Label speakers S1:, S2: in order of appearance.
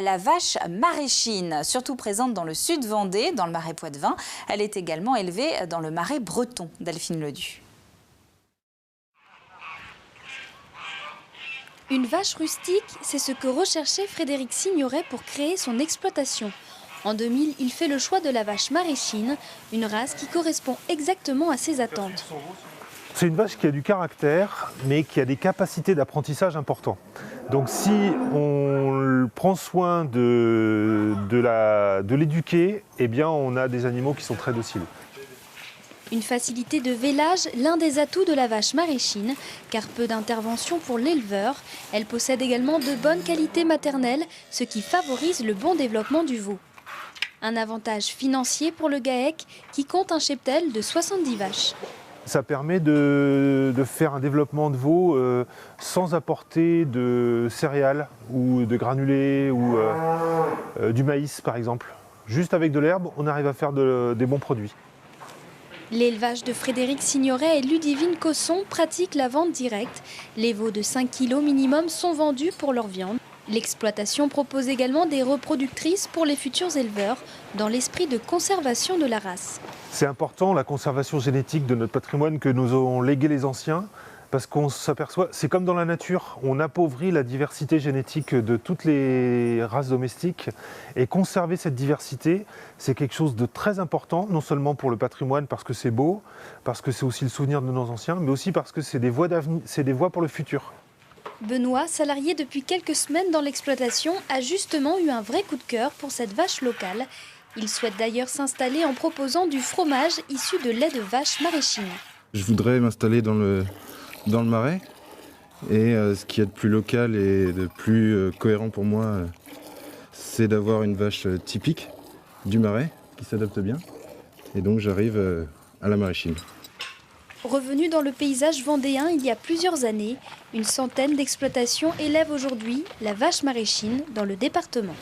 S1: La vache maraîchine, surtout présente dans le sud Vendée, dans le marais Poitevin. Elle est également élevée dans le marais breton. Delphine Ledu.
S2: Une vache rustique, c'est ce que recherchait Frédéric Signoret pour créer son exploitation. En 2000, il fait le choix de la vache maraîchine, une race qui correspond exactement à ses attentes.
S3: C'est une vache qui a du caractère, mais qui a des capacités d'apprentissage importantes. Donc si on prend soin de l'éduquer, eh bien on a des animaux qui sont très dociles.
S2: Une facilité de vélage, l'un des atouts de la vache maraîchine, car peu d'intervention pour l'éleveur. Elle possède également de bonnes qualités maternelles, ce qui favorise le bon développement du veau. Un avantage financier pour le GAEC qui compte un cheptel de 70 vaches.
S3: Ça permet de faire un développement de veau sans apporter de céréales ou de granulés ou du maïs par exemple. Juste avec de l'herbe, on arrive à faire des bons produits.
S2: L'élevage de Frédéric Signoret et Ludivine Cosson pratique la vente directe. Les veaux de 5 kg minimum sont vendus pour leur viande. L'exploitation propose également des reproductrices pour les futurs éleveurs, dans l'esprit de conservation de la race.
S3: C'est important, la conservation génétique de notre patrimoine que nous ont légué les anciens, parce qu'on s'aperçoit, c'est comme dans la nature, on appauvrit la diversité génétique de toutes les races domestiques, et conserver cette diversité, c'est quelque chose de très important, non seulement pour le patrimoine, parce que c'est beau, parce que c'est aussi le souvenir de nos anciens, mais aussi parce que c'est des voies d'avenir, c'est des voies pour le futur.
S2: Benoît, salarié depuis quelques semaines dans l'exploitation, a justement eu un vrai coup de cœur pour cette vache locale. Il souhaite d'ailleurs s'installer en proposant du fromage issu de lait de vache maraîchine.
S4: Je voudrais m'installer dans le marais. Et ce qu'il y a de plus local et de plus cohérent pour moi, c'est d'avoir une vache typique du marais qui s'adapte bien. Et donc j'arrive à la maraîchine.
S2: Revenu dans le paysage vendéen il y a plusieurs années, une centaine d'exploitations élèvent aujourd'hui la vache maraîchine dans le département.